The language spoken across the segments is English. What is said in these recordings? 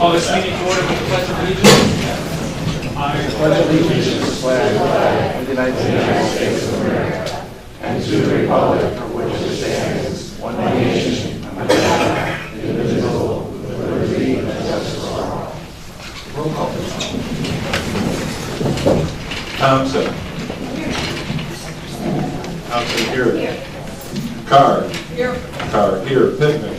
Call this meeting to order with the Pledge of Allegiance. I pledge allegiance to the flag of the United States of America and to the republic for which it stands, one nation, under God, indivisible, with liberty and justice for all. Roll call. Thompson. Thompson here. Carr. Here. Carr here. Pittman.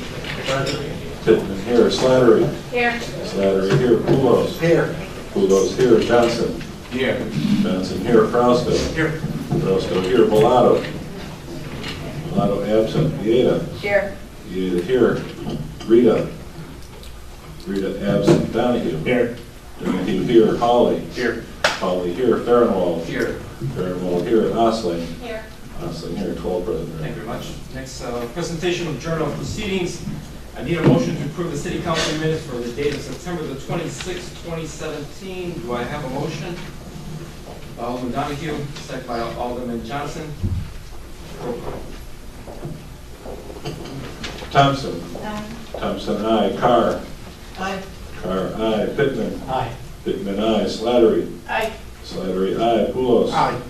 Pittman here. Slattery. Here. Slattery here. Poulos. Here. Poulos here. Johnson. Here. Johnson here. Frausto. Here. Frausto here. Bellato. Bellato absent. Vieta. Here. Vieta here. Rita. Rita absent. Donahue. Here. Donahue here. Hawley. Here. Hawley here. Farnwell. Here. Farnwell here. Osling. Here. Osling here. 12 present. Thank you very much. Next, presentation of Journal of Proceedings. I need a motion to approve the City Council minutes for the date of September the 26th, 2017. Do I have a motion? Alderman Donahue, second by Alderman Johnson. Roll call. Thompson. Aye. Thompson, aye. Carr. Aye. Carr, aye. Pittman. Aye. Pittman, aye. Slattery. Aye. Slattery, aye. Poulos. Aye.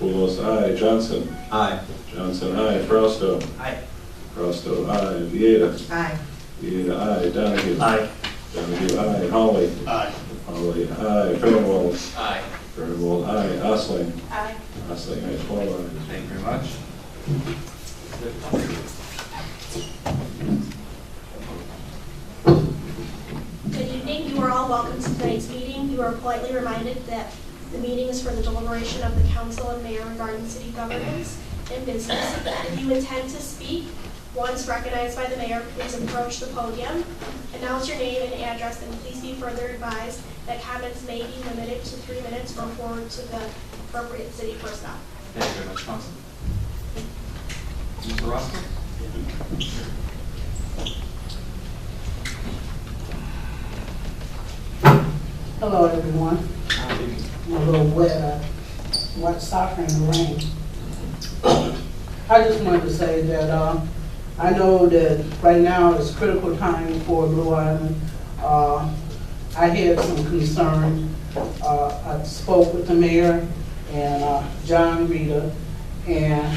Poulos, aye. Johnson. Aye. Johnson, aye. Frausto. Aye. Frausto, aye. Vieta. Aye. Vieta, aye. Donahue. Aye. Donahue, aye. Hawley. Aye. Hawley, aye. Farnwell. Aye. Farnwell, aye. Osling. Aye. Osling, aye. 12 ayes. Thank you very much. Good evening. You are all welcome to tonight's meeting. You are politely reminded that the meeting is for the deliberation of the council and mayor regarding city governance and business. If you intend to speak, once recognized by the mayor, please approach the podium, announce your name and address, and please be further advised that comments may be limited to 3 minutes or forward to the appropriate city personnel. Thank you very much, Council. Mr. Roscoe? Hello, everyone. I'm a little wet. I watched soccer in the rain. I just wanted to say that I know that right now is critical time for Blue Island. I had some concern. I spoke with the mayor and John Rita and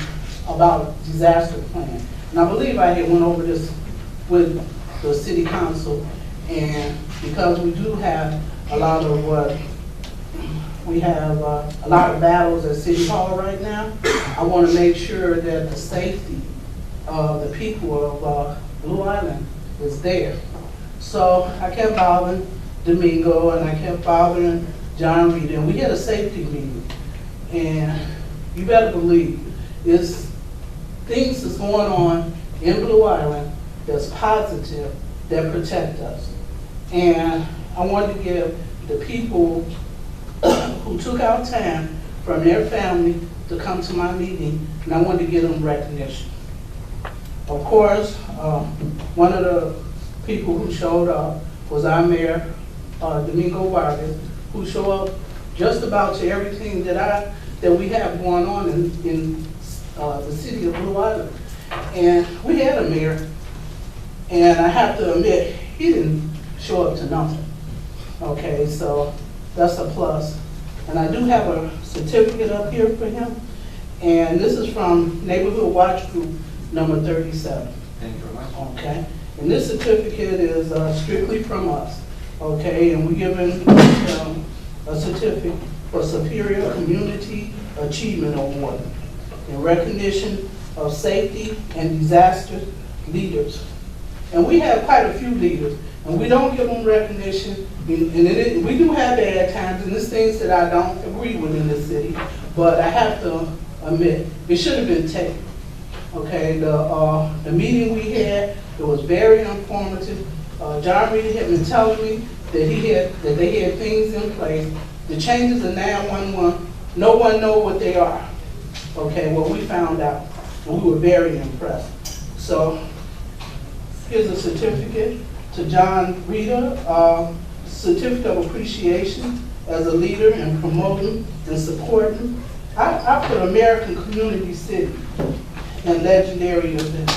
about disaster plan. And I believe I had went over this with the city council, and because we do have a lot of a lot of battles at City Hall right now, I want to make sure that the safety of the people of Blue Island is there. So I kept bothering Domingo and I kept bothering John Reed, and we had a safety meeting. And you better believe it's things that's going on in Blue Island that's positive, that protect us. And I wanted to give the people who took out time from their family to come to my meeting, and I wanted to give them recognition. Of course, one of the people who showed up was our mayor, Domingo Vargas, who showed up just about to everything that we have going on in the city of Blue Island. And we had a mayor, and I have to admit, he didn't show up to nothing. Okay, so that's a plus. And I do have a certificate up here for him, and this is from Neighborhood Watch Group number 37. Thank you very much. Okay, and this certificate is strictly from us. Okay, and we're given a certificate for Superior Community Achievement Award in recognition of safety and disaster leaders. And we have quite a few leaders, and we don't give them recognition. And we do have bad times, and there's things that I don't agree with in this city, but I have to admit, it should have been taken. Okay, the meeting we had, it was very informative. John Reed had been telling me that they had things in place. The changes in 911, no one knows what they are. Okay, well, we found out, and we were very impressed. So here's a certificate to John Rita, certificate of appreciation as a leader in promoting and supporting. I put American Community City and legendary events.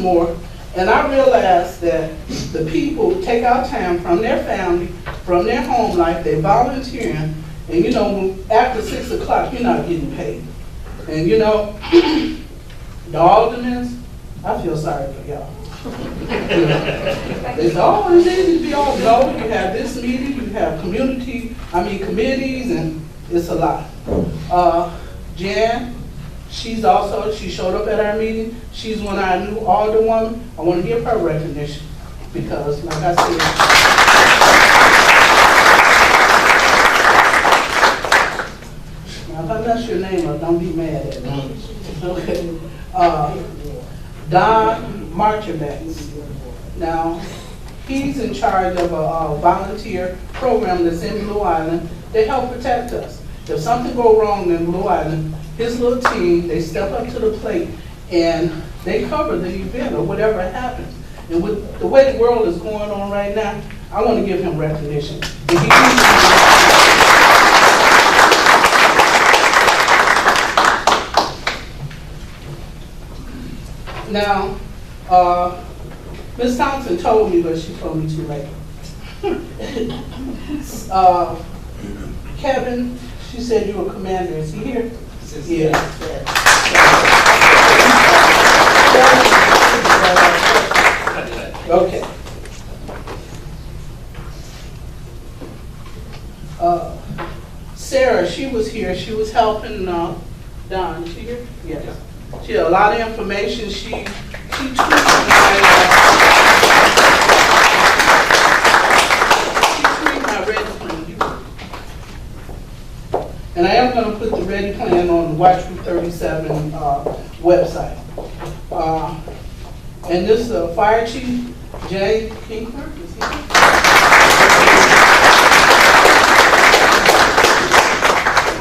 more, and I realized that the people take out time from their family, from their home life, they volunteering, and you know, after 6 o'clock, you're not getting paid. And you know, the aldermen, I feel sorry for y'all. They say, oh, it needs to be all, no, you have this meeting, you have committees, and it's a lot. Jan, she showed up at our meeting. She's one of our new alderwoman. I want to give her recognition because, like I said, now if I mess your name up, don't be mad at me. Okay. Don Marchavez. Now, he's in charge of a volunteer program that's in Blue Island. They help protect us. If something go wrong in Blue Island, his little team, they step up to the plate and they cover the event or whatever happens. And with the way the world is going on right now, I want to give him recognition. Now, Ms. Thompson told me, but she told me too late. Kevin, she said you were commander. Is he here? Yeah. Okay. Sarah, she was here. She was helping Don. Is she here? Yes. She had a lot of information. She tweeted my ready plan. And I am going to put the ready plan on the Watch Group 37 website. And this Fire Chief Jay Kinkler, is he here?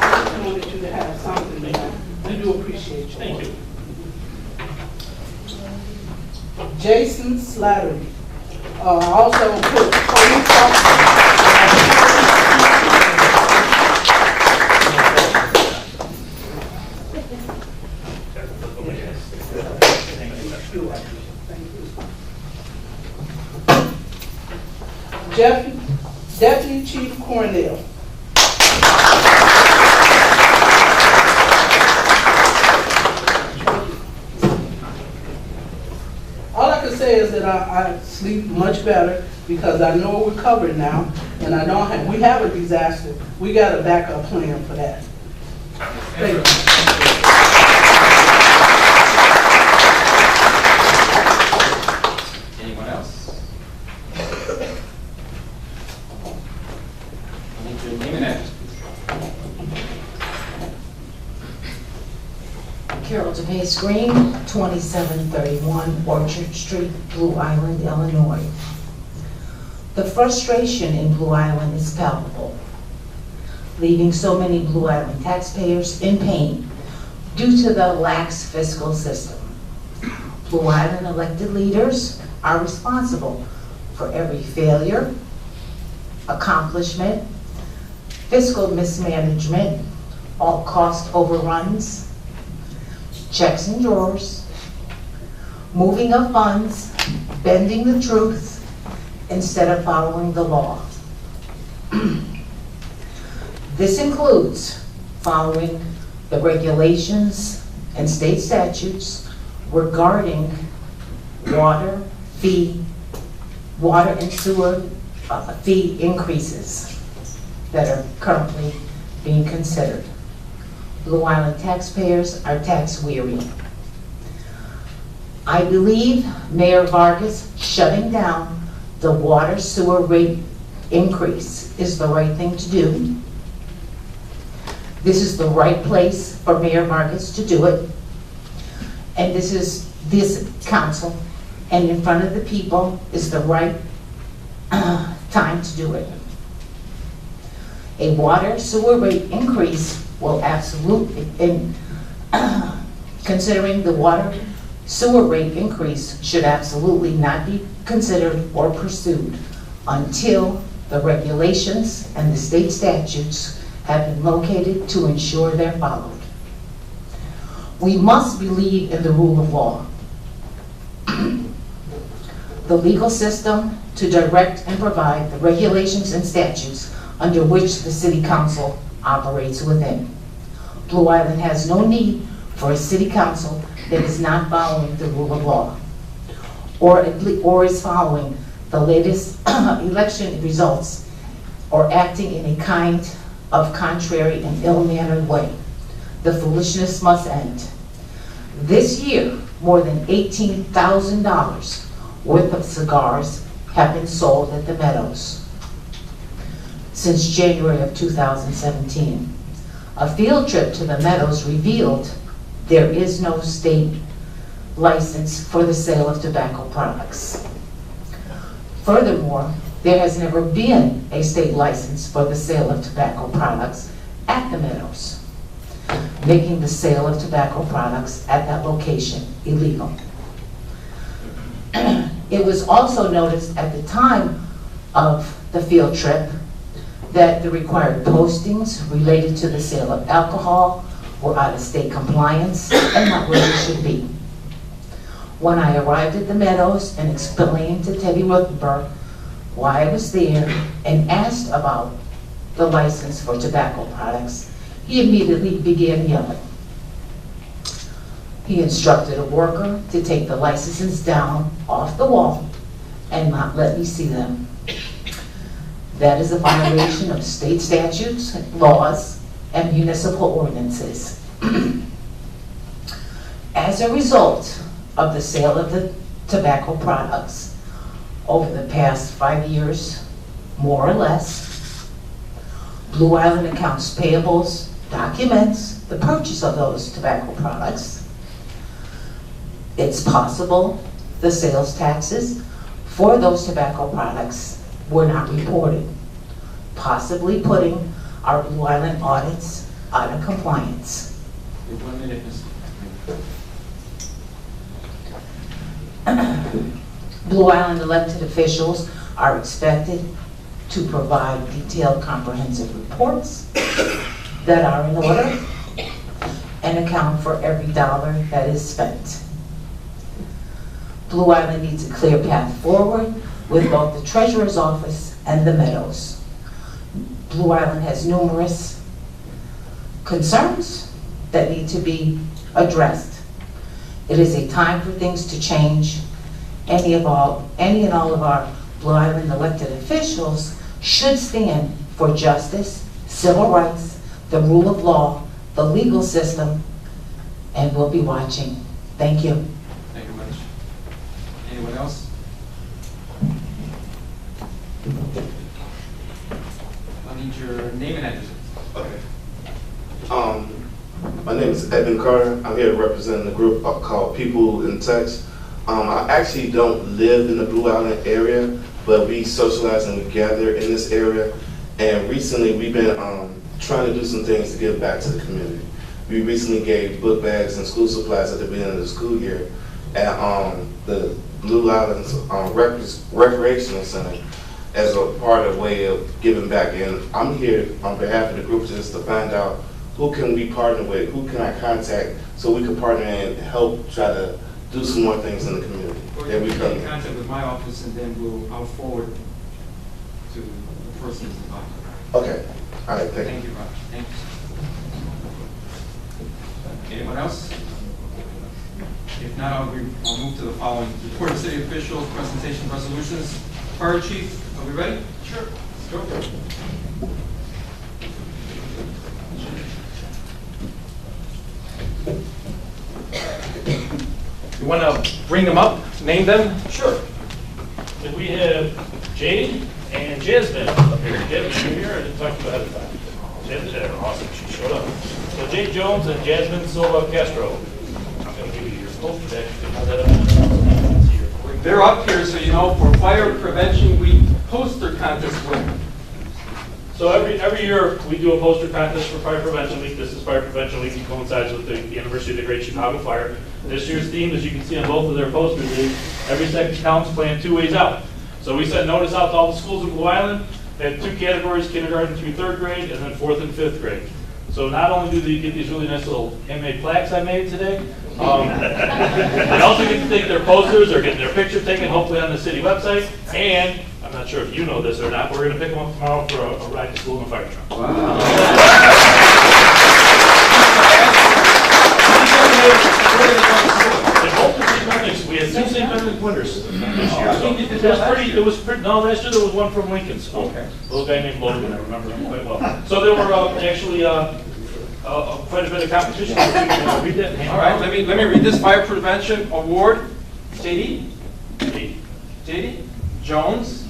I just wanted you to have something there. We do appreciate you. Thank you. Jason Slattery. Also put police officer. Deputy Chief Cornell. All I can say is that I sleep much better because I know we're covered now, and we have a disaster. We got a backup plan for that. Thank you. Anyone else? Name and address, please. Carol DePace Green, 2731 Orchard Street, Blue Island, Illinois. The frustration in Blue Island is palpable, leaving so many Blue Island taxpayers in pain due to the lax fiscal system. Blue Island elected leaders are responsible for every failure, accomplishment, fiscal mismanagement, all cost overruns, checks and drawers, moving of funds, bending the truth instead of following the law. This includes following the regulations and state statutes regarding water and sewer fee increases that are currently being considered. Blue Island taxpayers are tax weary. I believe Mayor Vargas shutting down the water sewer rate increase is the right thing to do. This is the right place for Mayor Vargas to do it. And this council and in front of the people is the right time to do it. A water sewer rate increase will absolutely, considering the water sewer rate increase should absolutely not be considered or pursued until the regulations and the state statutes have been located to ensure they're followed. We must believe in the rule of law. the legal system to direct and provide the regulations and statutes under which the City Council operates within. Blue Island has no need for a City Council that is not following the rule of law or is following the latest election results or acting in a kind of contrary and ill-mannered way. The foolishness must end. This year, more than $18,000 worth of cigars have been sold at the Meadows since January of 2017. A field trip to the Meadows revealed there is no state license for the sale of tobacco products. Furthermore, there has never been a state license for the sale of tobacco products at the Meadows, making the sale of tobacco products at that location illegal. It was also noticed at the time of the field trip that the required postings related to the sale of alcohol were out of state compliance and not where they should be. When I arrived at the Meadows and explained to Teddy Ruthenberg why I was there and asked about the license for tobacco products, he immediately began yelling. He instructed a worker to take the licenses down off the wall and not let me see them. That is a violation of state statutes, laws, and municipal ordinances. As a result of the sale of the tobacco products over the past 5 years, more or less, Blue Island accounts payables documents the purchase of those tobacco products. It's possible the sales taxes for those tobacco products were not reported, possibly putting our Blue Island audits out of compliance. 1 minute, Ms. Blue Island elected officials are expected to provide detailed, comprehensive reports that are in order and account for every dollar that is spent. Blue Island needs a clear path forward with both the Treasurer's Office and the Meadows. Blue Island has numerous concerns that need to be addressed. It is a time for things to change. Any and all of our Blue Island elected officials should stand for justice, civil rights, the rule of law, the legal system, and we'll be watching. Thank you. Thank you much. Anyone else? I need your name and address. Okay. My name is Edmund Carter. I'm here to represent the group called People in Touch. I actually don't live in the Blue Island area, but we socialize and we gather in this area. And recently we've been trying to do some things to give back to the community. We recently gave book bags and school supplies at the beginning of the school year at the Blue Island Recreational Center as a part of way of giving back. And I'm here on behalf of the group just to find out who can we partner with, who can I contact so we can partner and help try to do some more things in the community. Or you can get in contact with my office and then I'll forward to the person who's involved. Okay. All right, thank you. Thank you, Roger. Thank you. Anyone else? If not, I'll move to the following. Report of city officials, presentation resolutions. Fire chief, are we ready? Sure. Let's go. You want to bring them up, name them? Sure. And we have Jade and Jasmine up here. Jasmine, you here? I didn't talk to you ahead of time. Jasmine's there. Awesome. She showed up. So Jade Jones and Jasmine Silva Castro. I'm going to give you your poster deck. You can hold that up. They're up here, so you know, for Fire Prevention Week poster contest winner. So every year we do a poster contest for Fire Prevention Week. This is Fire Prevention Week. It coincides with the anniversary of the Great Chicago Fire. This year's theme, as you can see on both of their posters, is every second counts, plan 2 ways out. So we sent notice out to all the schools in Blue Island. They had 2 categories, kindergarten through 3rd grade, and then 4th and 5th grade. So not only do they get these really nice little handmade plaques I made today, They also get to take their posters or get their picture taken, hopefully on the city website. And I'm not sure if you know this or not, we're going to pick them up tomorrow for a ride to school in a fire truck. They both were St. Benedict's. We had 2 St. Benedict's winners this year. It was pretty, no, last year there was one from Lincoln School. Okay. A little guy named Logan, I remember him quite well. So there were actually quite a bit of competition. Read that. All right, let me read this Fire Prevention Award. JD? JD? Jones,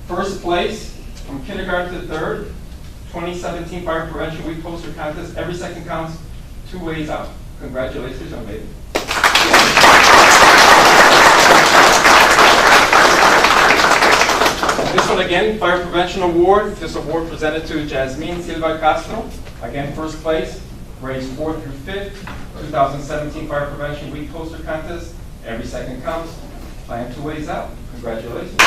first place from kindergarten to 3rd, 2017 Fire Prevention Week poster contest. Every second counts, 2 ways out. Congratulations, young lady. This one again, Fire Prevention Award. This award presented to Jasmine Silva Castro. Again, first place, grades 4th through 5th, 2017 Fire Prevention Week poster contest. Every second counts. Plan 2 ways out. Congratulations.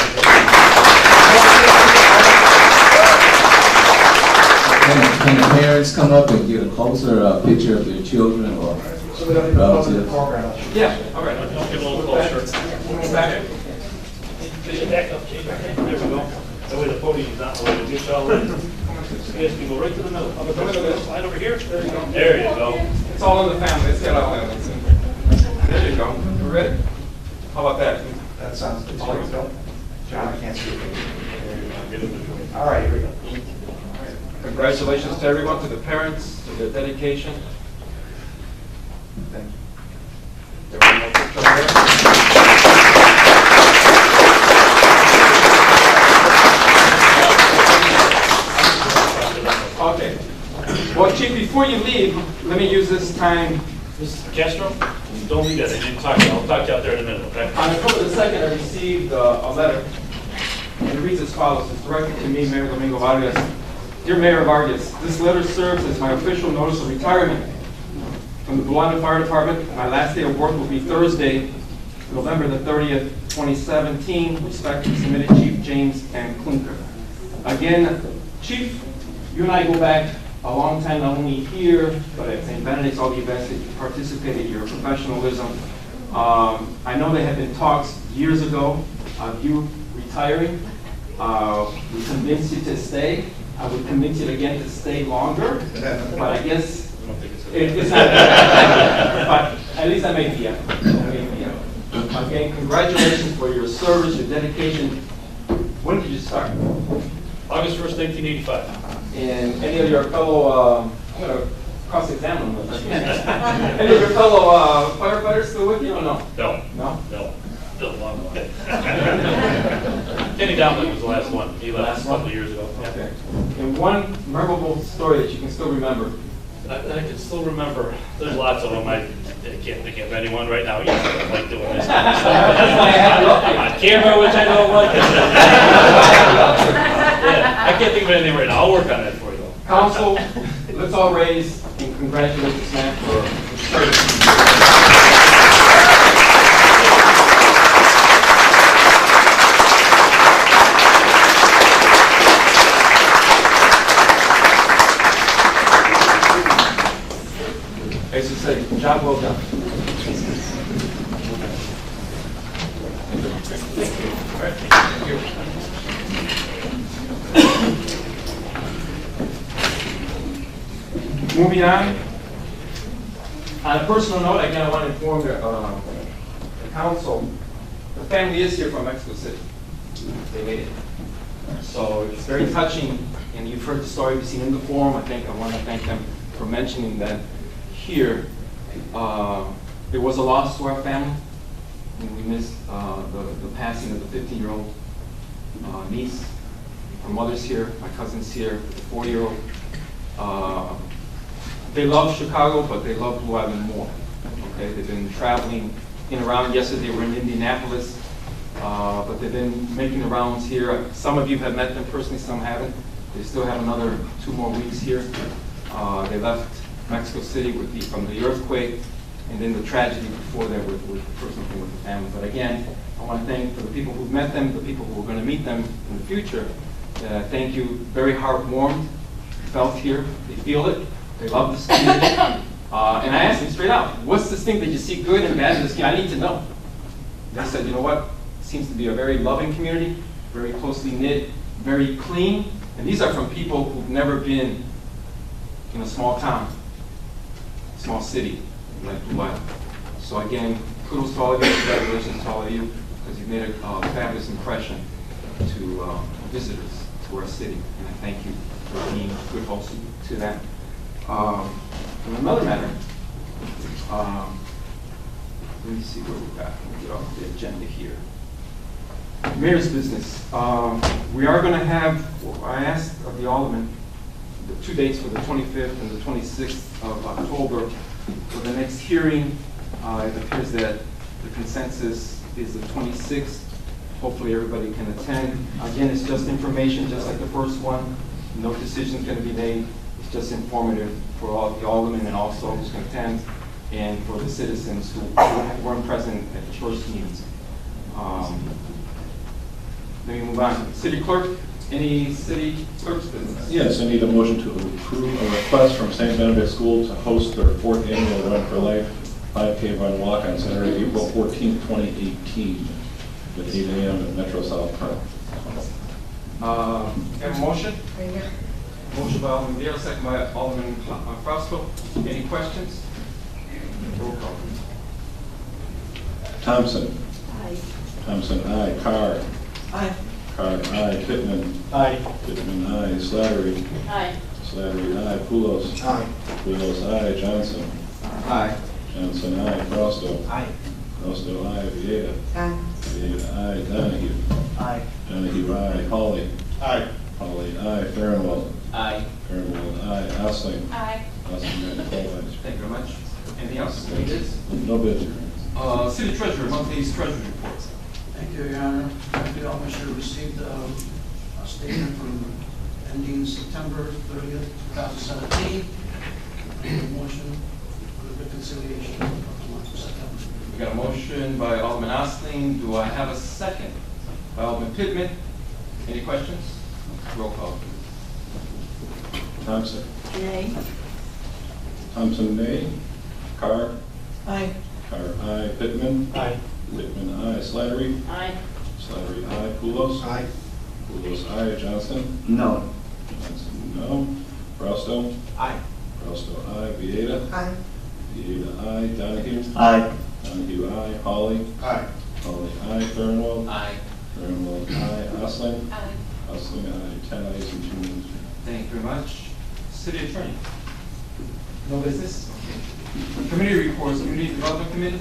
Can the parents come up and get a closer picture of their children or relatives? Yeah, all right. Get a little closer. Back. Back up, Jay. There we go. That way the podium's not the way to get y'all in. You guys can go right to the middle. Slide over here. There you go. There you go. It's all in the family. Let's get all in. There you go. You ready? How about that? That sounds good. John, I can't see it. Get in between. All right, here we go. Congratulations to everyone, to the parents, to their dedication. Thank you. Everyone else put your hand. Okay. Well, Chief, before you leave, let me use this time. Mr. Castro, don't leave that. I didn't talk to you. I'll talk to you out there in a minute, okay? On October the 2nd, I received a letter, and it reads as follows. It's directed to me, Mayor Domingo Vargas. Dear Mayor Vargas, this letter serves as my official notice of retirement from the Blue Island Fire Department. My last day of work will be Thursday, November the 30th, 2017. Respectfully submitted, Chief James M. Klunker. Again, Chief, you and I go back a long time, not only here, but at St. Benedict's, all the events that you participated, your professionalism. I know there have been talks years ago of you retiring. We convinced you to stay. I would convince you again to stay longer, but I guess it's not. But at least I made the effort. Again, congratulations for your service, your dedication. When did you start? August 1st, 1985. And any of your fellow, I'm going to cross-examine them. Any of your fellow firefighters still with you or no? No. No? No. Still a long one. Kenny Downman was the last one. He left a couple of years ago. Yeah. Okay. And one memorable story that you can still remember. I can still remember. There's lots of them. I can't think of anyone right now. Yeah, I don't like doing this kind of stuff. That's why I had it up I'm on camera, which I don't like. Yeah, I can't think of anything right now. I'll work on that for you. Council, let's all raise and congratulate this man for his service. As you say, job well done. Moving on a personal note, again, I want to inform the council, the family is here from Mexico City. They made it. So it's very touching, and you've heard the story, you've seen in the forum. I want to thank them for mentioning that here. It was a loss to our family, and we missed the passing of the 15-year-old niece. Her mother's here, my cousin's here, the 4-year-old. They love Chicago, but they love Blue Island more. Okay, they've been traveling in and around. Yesterday they were in Indianapolis, but they've been making the rounds here. Some of you have met them personally, some haven't. They still have another 2 more weeks here. They left Mexico City from the earthquake, and then the tragedy before that with the personal thing with the family. But again, I want to thank for the people who've met them, the people who are going to meet them in the future. Thank you. Very heartwarmed, felt here. They feel it. They love this community. And I asked them straight out, what's this thing that you see good and bad in this community? I need to know. They said, you know what? It seems to be a very loving community, very closely knit, very clean. And these are from people who've never been in a small town, small city like Blue Island. So again, kudos to all of you, congratulations to all of you, because you've made a fabulous impression to visitors to our city. And I thank you for being good hosts to them. On another matter, let me see where we're at. Let me get off the agenda here. Mayor's business. We are going to have, I asked of the Alderman, the 2 dates for the 25th and the 26th of October for the next hearing. It appears that the consensus is the 26th. Hopefully everybody can attend. Again, it's just information, just like the first one. No decisions going to be made. It's just informative for all the aldermen and also who can attend, and for the citizens who weren't present at the first meetings. Let me move on. City Clerk, any city clerk's business? Yes, I need a motion to approve a request from St. Benedict School to host their 4th annual Run for Life 5K Run Walk on Saturday, April 14th, 2018, at 8 a.m. at Metro South Park. Have a motion? Motion by Alderman Vieira, second by Alderman Frausto. Any questions? Roll call. Thompson. Aye. Thompson, aye. Carr. Aye. Carr, aye. Pittman. Aye. Pittman, aye. Slattery. Aye. Slattery, aye. Poulos. Aye. Poulos, aye. Johnson. Aye. Johnson, aye. Frausto. Aye. Frausto, aye. Vieta. Aye. Vieta, aye. Donahue. Aye. Donahue, aye. Hawley. Aye. Hawley, aye. Farnwell. Aye. Farnwell, aye. Osling. Aye. Osling, aye. Colvin. Thank you very much. Anything else? Any bids? No bids. City Treasurer, monthly treasury reports. Thank you, Your Honor. I feel I should have received a statement from ending September 30th, 2017. I need a motion for the reconciliation of the month of September. We got a motion by Alderman Osling. Do I have a second? By Alderman Pittman. Any questions? Roll call. Thompson. Nay. Thompson, nay. Carr. Aye. Carr, aye. Pittman. Aye. Pittman, aye. Slattery. Aye. Slattery, aye. Poulos. Aye. Poulos, aye. Johnson. No. Johnson, no. Frausto. Aye. Frausto, aye. Vieta. Aye. Vieta, aye. Donahue. Aye. Donahue, aye. Hawley. Aye. Hawley, aye. Farnwell. Aye. Farnwell, aye. Osling. Aye. Osling, aye. 10 ayes and 2 noes. Thank you very much. City Attorney. No business? Committee reports, Community Development Committee?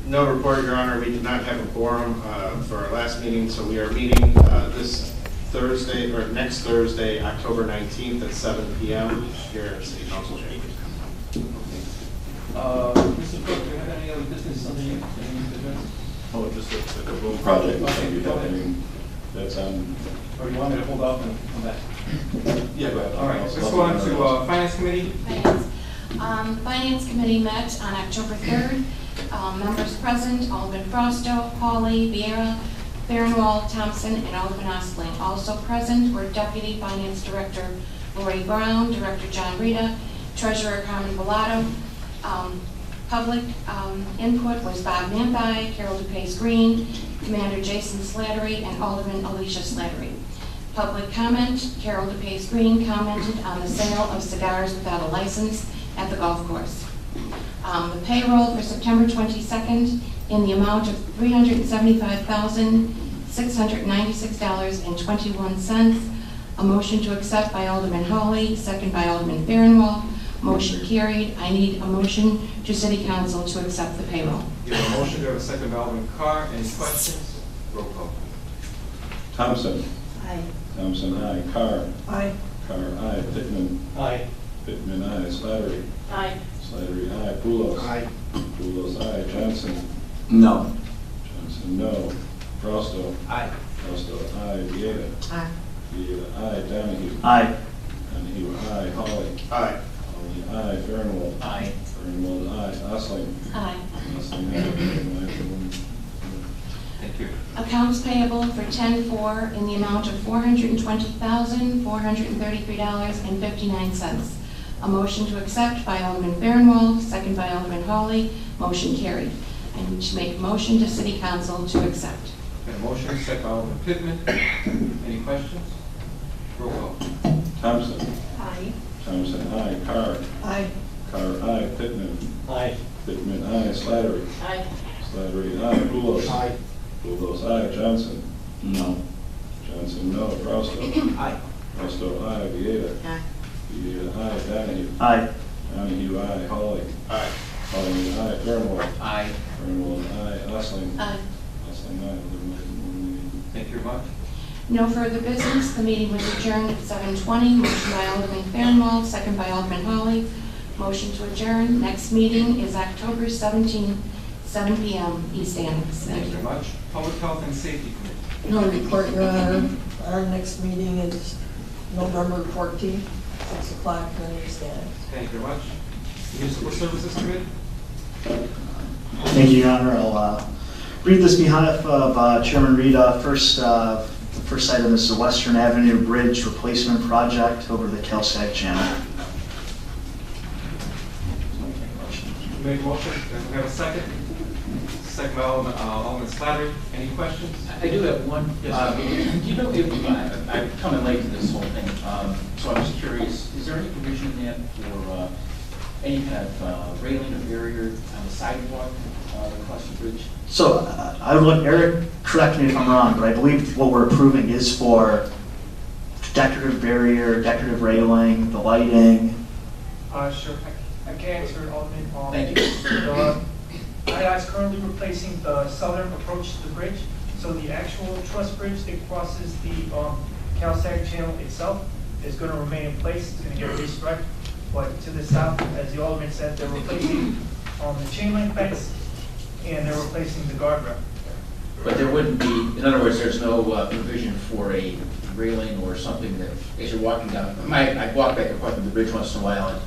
No report, Your Honor. We did not have a quorum for our last meeting, so we are meeting this Thursday, or next Thursday, October 19th at 7 p.m. here in City Council chambers. Mr. Cook, do you have any other business on the business? Oh, just the Kaboom project. Okay, go ahead. That's on. Or do you want me to hold off and come back? Yeah, go ahead. All right, let's go on to Finance Committee. Finance. Finance Committee met on October 3rd. Members present, Alderman Frausto, Hawley, Vieira, Farnwell, Thompson, and Alderman Osling. Also present were Deputy Finance Director Lori Brown, Director John Rita, Treasurer Carmen Bellato. Public input was Bob Mambai, Carol DePace Green, Commander Jason Slattery, and Alderman Alicia Slattery. Public comment, Carol DePace Green commented on the sale of cigars without a license at the golf course. The payroll for September 22nd in the amount of $375,696.21. A motion to accept by Alderman Hawley, second by Alderman Farnwell. Motion carried. I need a motion to City Council to accept the payroll. You have a motion, do you have a second by Alderman Carr? Any questions? Roll call. Thompson. Aye. Thompson, aye. Carr. Aye. Carr, aye. Pittman. Aye. Pittman, aye. Slattery. Aye. Slattery, aye. Poulos. Aye. Poulos, aye. Johnson. No. Johnson, no. Frausto. Aye. Frausto, aye. Vieta. Aye. Vieta, aye. Donahue. Aye. Donahue, aye. Hawley. Aye. Hawley, aye. Farnwell. Aye. Farnwell, aye. Osling. Aye. Osling, aye. Thank you. Accounts payable for 10-4 in the amount of $420,433.59. A motion to accept by Alderman Farnwell, second by Alderman Hawley. Motion carried. I need to make a motion to City Council to accept. Got a motion, second by Alderman Pittman. Any questions? Roll call. Thompson. Aye. Thompson, aye. Carr. Aye. Carr, aye. Pittman. Aye. Pittman, aye. Slattery. Aye. Slattery, aye. Pulos. Aye. Pulos, aye. Johnson. No. Johnson, no. Fausto. Aye. Fausto, aye. Vieta. Aye. Vieta, aye. Donahue. Aye. Donahue, aye. Hawley. Aye. Hawley, aye. Fernwell. Aye. Fernwell, aye. Osling. Aye. Osling, aye. Thank you very much. No further business. The meeting was adjourned at 7:20. Motion by Alderman Farnwell, second by Alderman Hawley. Motion to adjourn. Next meeting is October 17, 7 p.m. East Annex. Thank you very much. Public Health and Safety Committee. No report, Your Honor. Our next meeting is November 14th, 6 o'clock, in East Annex. Thank you very much. Municipal Services Committee. Thank you, Your Honor. I'll read this behalf of Chairman Rita. First item is the Western Avenue Bridge Replacement Project over the Calsag Channel. Make motion. Do we have a second? Second by Alderman Slattery. Any questions? I do have one. Do you know if, I've come in late to this whole thing, so I'm just curious, is there any provision in that for any kind of railing or barrier on the sidewalk across the bridge? So I would let Eric correct me if I'm wrong, but I believe what we're approving is for decorative barrier, decorative railing, the lighting. Sure, I can answer, Alderman. Thank you. IDOT is currently replacing the southern approach to the bridge, so the actual truss bridge that crosses the Calsag Channel itself is going to remain in place. It's going to get restriped, but to the south, as the Alderman said, they're replacing the chain link fence and they're replacing the guardrail. But there wouldn't be, in other words, there's no provision for a railing or something that, as you're walking down, I walk back and forth on the bridge once in a while, and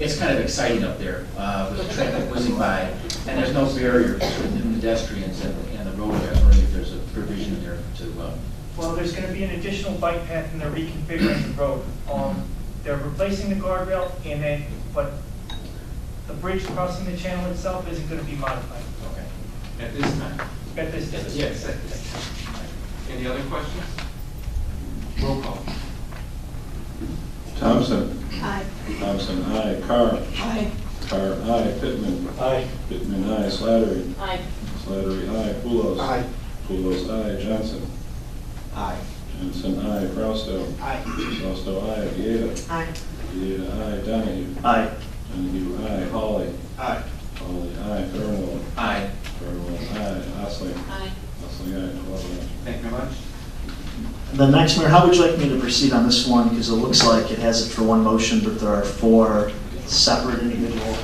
it's kind of exciting up there with the traffic whizzing by, and there's no barrier between the pedestrians and the roadway. I was wondering if there's a provision there to... Well, there's going to be an additional bike path and they're reconfiguring the road. They're replacing the guardrail, but the bridge crossing the channel itself isn't going to be modified. Okay. At this time? At this time. Yes. Any other questions? Roll call. Thompson. Aye. Thompson, aye. Carr. Aye. Carr, aye. Pittman. Aye. Pittman, aye. Slattery. Aye. Slattery, aye. Pulos. Aye. Pulos, aye. Johnson. Aye. Johnson, aye. Fausto. Aye. Fausto, aye. Vieta. Aye. Vieta, aye. Donahue. Aye. Donahue, aye. Hawley. Aye. Hawley, aye. Fernwell. Aye. Fernwell, aye. Osling. Aye. Osling, aye. 12 ayes. Thank you very much. The next, Mayor, how would you like me to proceed on this one? Because it looks like it has it for one motion, but there are 4 separate individual.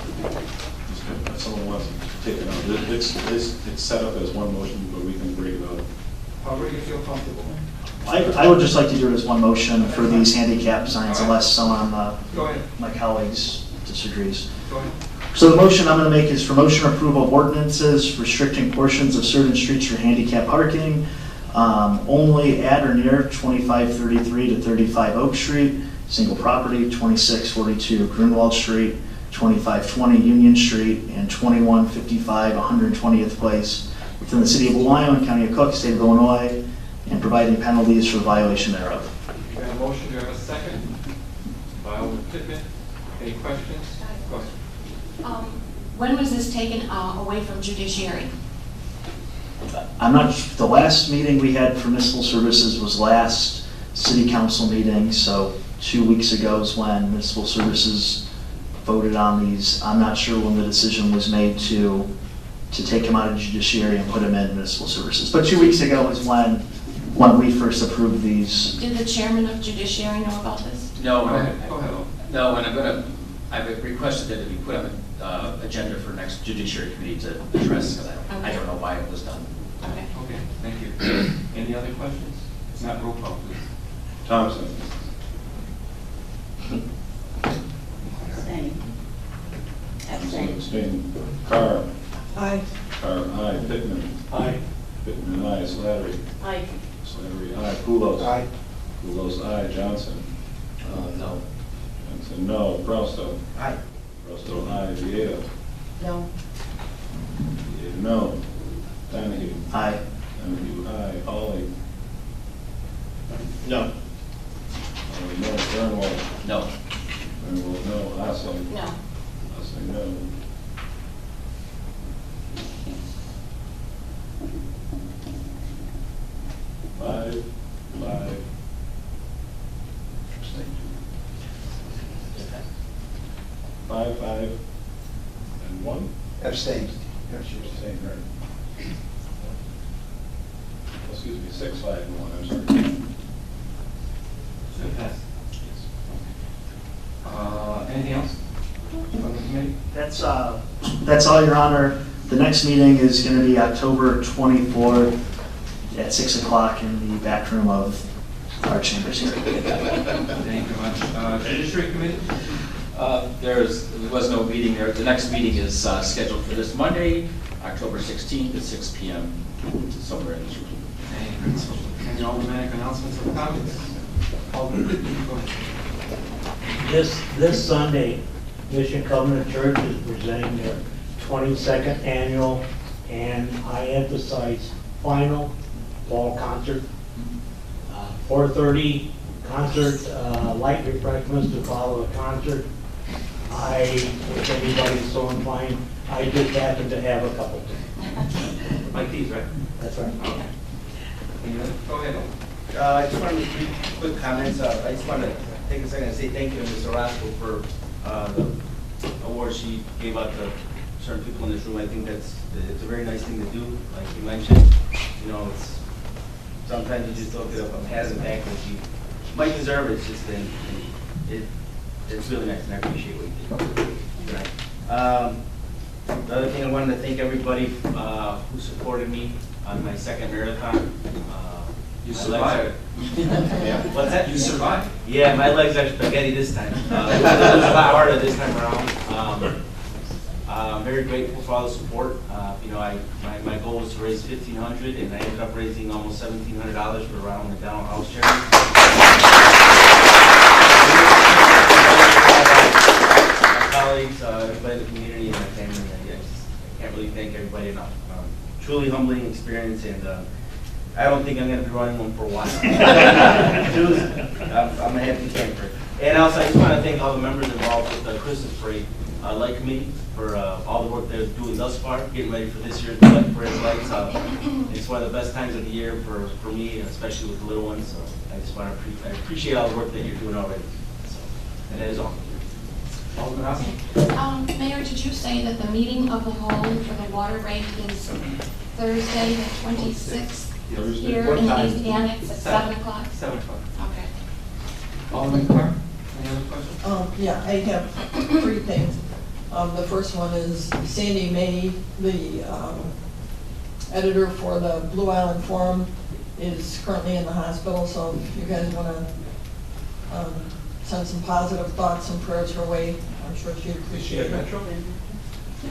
If someone wants to take it out, it's set up as one motion, but we can break it out. However you feel comfortable. I would just like to do it as one motion for these handicap signs unless someone, Go ahead. my colleagues disagrees. Go ahead. So the motion I'm going to make is for motion approval of ordinances restricting portions of certain streets for handicap parking, only at or near 2533 to 35 Oak Street, single property, 2642 Grunwald Street, 2520 Union Street, and 2155 120th Place within the city of Blue Island, county of Cook, state of Illinois, and providing penalties for violation thereof. You have a motion, do you have a second? By Alderman Pittman. Any questions? Go ahead. When was this taken away from judiciary? I'm not, the last meeting we had for municipal services was last city council meeting, so 2 weeks ago is when municipal services voted on these. I'm not sure when the decision was made to take them out of judiciary and put them in municipal services. But 2 weeks ago is when we first approved these. Did the chairman of judiciary know about this? No, Go ahead. no, and I've requested that it be put on the agenda for next Judiciary Committee to address, because I don't know why it was done. Okay. Okay, thank you. Any other questions? If not, roll call, please. Thompson. Abstain. Carr. Aye. Carr, aye. Pittman. Aye. Pittman, aye. Slattery. Aye. Slattery, aye. Pulos. Aye. Pulos, aye. Johnson. No. Benson, no. Fausto? Aye. Fausto, aye. Vieira? No. Vieira, no. Donahue? Aye. Donahue, aye. Hawley? No. Hawley, no. Burnwell? No. Burnwell, no. Osling? No. Osling, no. Five. Five, and one. Abstained. She abstained, right. Excuse me, 6, 5, and 1, I'm sorry. So it passed. Anything else from the committee? That's all, Your Honor. The next meeting is going to be October 24th at 6 o'clock in the back room of our chambers here. Thank you very much. Judiciary Committee? There was no meeting there. The next meeting is scheduled for this Monday, October 16th at 6 p.m. somewhere in this room. Thank you very much. Any automatic announcements or comments? Alderman, go ahead. This Sunday, Mission Covenant Church is presenting their 22nd annual, and I emphasize, final fall concert. 4:30 concert, light refreshments to follow the concert. If anybody's so inclined, I just happen to have a couple. Like these, right? That's right. Okay. Go ahead. I just wanted to make quick comments. I just want to take a second and say thank you to Mr. Roscoe for the award she gave out to certain people in this room. I think it's a very nice thing to do. Like you mentioned, you know, sometimes you just don't get a pat on the back that you might deserve. It's just it's really nice, and I appreciate what you did. The other thing, I wanted to thank everybody who supported me on my second marathon. You survived. What's that? You survived. Yeah, my legs are spaghetti this time. It was a lot harder this time around. I'm very grateful for all the support. You know, my goal was to raise $1,500, and I ended up raising almost $1,700 for around the down house charity. My colleagues, everybody in the community, and my family. I can't really thank everybody enough. Truly humbling experience, and I don't think I'm going to be running one for a while. I'm a happy camper. And also, I just want to thank all the members involved with the Christmas Parade Light Committee for all the work they're doing thus far, getting ready for this year's Light Parade lights. It's one of the best times of the year for me, especially with the little ones. So I just want to appreciate all the work that you're doing already. So, and that is all. Alderman Austin? Mayor, did you say that the meeting of the whole for the water rate is Thursday, the 26th? Thursday. Here in the Annex at 7 o'clock? 7 o'clock. Okay. Alderman Clark? Any other questions? Yeah, I have 3 things. The first one is Sandy May, the editor for the Blue Island Forum, is currently in the hospital, so if you guys want to send some positive thoughts and prayers her way, I'm sure she'd appreciate it. Metro?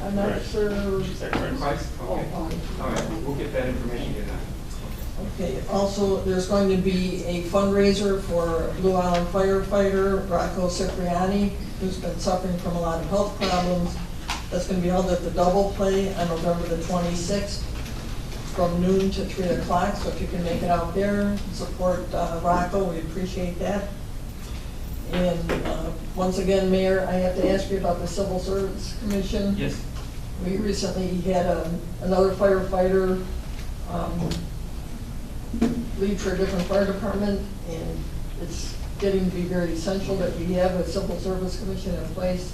I'm not sure. Is that correct? Price? Okay. All right, we'll get that information to you now. Okay, also, there's going to be a fundraiser for Blue Island firefighter Rocco Cipriani, who's been suffering from a lot of health problems. That's going to be held at the Double Play on November the 26th from noon to 3 o'clock. So if you can make it out there, support Rocco, we appreciate that. And once again, Mayor, I have to ask you about the Civil Service Commission. Yes. We recently had another firefighter leave for a different fire department, and it's getting to be very essential that we have a Civil Service Commission in place.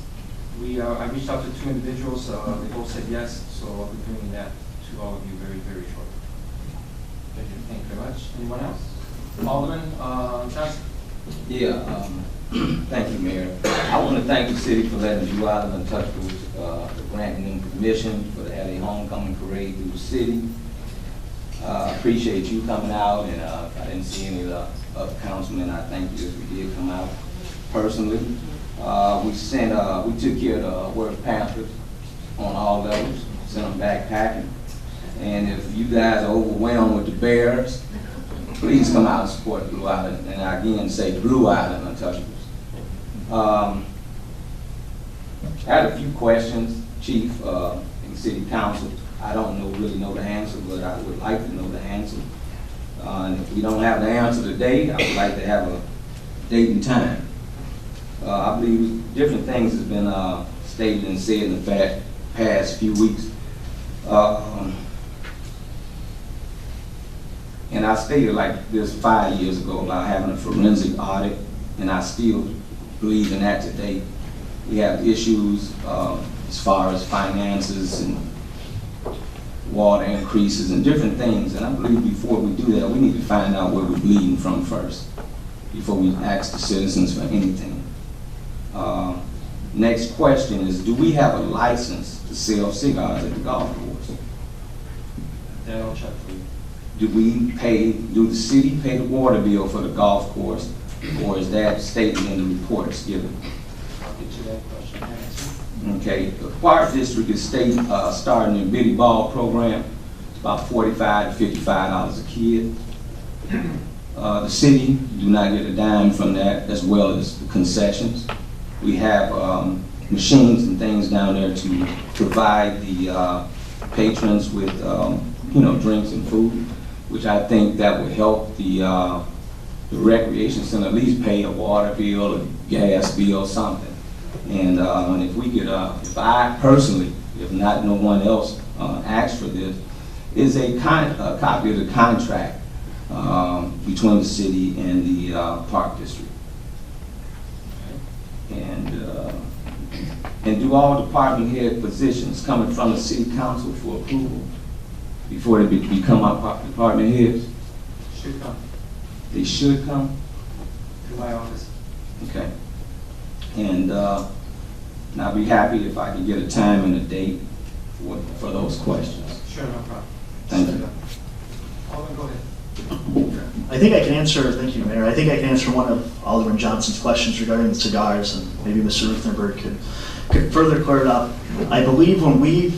I reached out to 2 individuals, they both said yes, so I'll be doing that to all of you very, very shortly. Thank you very much. Anyone else? Alderman Johnson? Yeah, thank you, Mayor. I want to thank the city for letting Blue Island Untouchables, granting them permission for to have a homecoming parade through the city. Appreciate you coming out, and I didn't see any of the other councilmen. I thank you if you did come out personally. We took care of the work pamphlets on all levels, sent them backpacking. And if you guys are overwhelmed with the bears, please come out and support Blue Island. And I again say Blue Island Untouchables. I had a few questions, Chief, and City Council. I don't really know the answer, but I would like to know the answer. And if we don't have the answer today, I would like to have a date and time. I believe different things have been stated and said in the past few weeks. And I stated like this 5 years ago about having a forensic audit, and I still believe in that today. We have issues as far as finances and water increases and different things, and I believe before we do that, we need to find out where we're bleeding from first, before we ask the citizens for anything. Next question is, do we have a license to sell cigars at the golf course? Then I'll check for you. Do the city pay the water bill for the golf course, or is that stated in the reports given? I'll get you that question answered. Okay, the Park District is starting a bitty ball program. It's about $45 to $55 a kid. The city do not get a dime from that, as well as the concessions. We have machines and things down there to provide the patrons with drinks and food, which I think that would help the recreation center at least pay a water bill, a gas bill, something. And if we could, if I personally, if not no one else asked for this, is a copy of the contract between the city and the Park District. And do all department head positions come in front of city council for approval before they become our department heads? Should come They should come? to my office. Okay. And I'd be happy if I could get a time and a date for those questions. Sure, no problem. Thank you. Alderman, go ahead. I think I can answer, thank you, Mayor. I think I can answer one of Alderman Johnson's questions regarding the cigars, and maybe Mr. Ruthenberg could further clear it up. I believe when we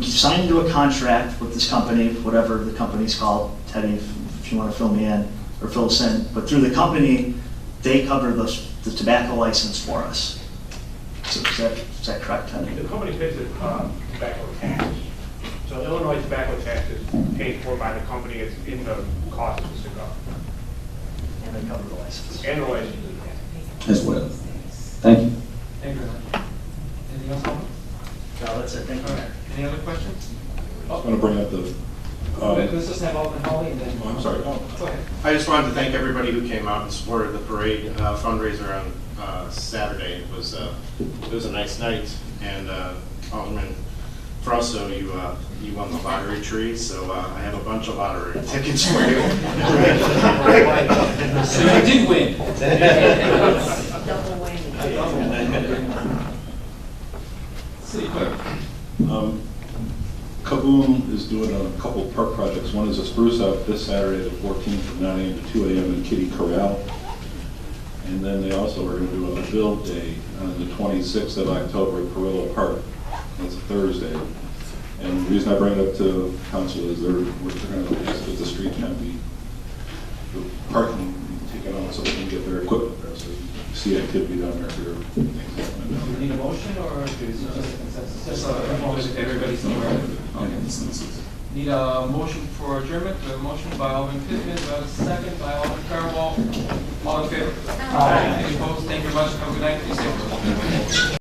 signed into a contract with this company, whatever the company's called, Teddy, if you want to fill me in or fill us in, but through the company, they cover the tobacco license for us. So is that correct, Teddy? The company pays the tobacco tax. So Illinois tobacco tax is paid for by the company. It's in the cost of the cigar. And they cover the license. And the license. As well. Thank you. Thank you very much. Anything else, Alderman? No, that's it. Thank you, Mayor. Any other questions? I was going to bring up the... Let's just have Alderman Hawley and then... I'm sorry. Go ahead. I just wanted to thank everybody who came out and supported the parade fundraiser on Saturday. It was a nice night, and Alderman Frosto, you won the lottery tree, so I have a bunch of lottery tickets for you. So you did win. Double whammy. City clerk. Kaboom is doing a couple park projects. One is a spruce up this Saturday, the 14th, from 9 a.m. to 2 a.m. in Kitty Corral. And then they also are going to do a build day on the 26th of October at Perillo Park. That's a Thursday. And the reason I bring it up to council is we're going to ask that the street can be, the parking taken out so they can get their equipment there. So you see activity down there for your things happening down Do there. we need a motion or is it just a consensus? Just a motion, everybody's aware. Okay. Need a motion for adjournment. We have a motion by Alderman Pittman, we have a second by Alderman Fairwell. All in favor? Aye. Any opposed? Thank you very much. Have a good night. Be safe.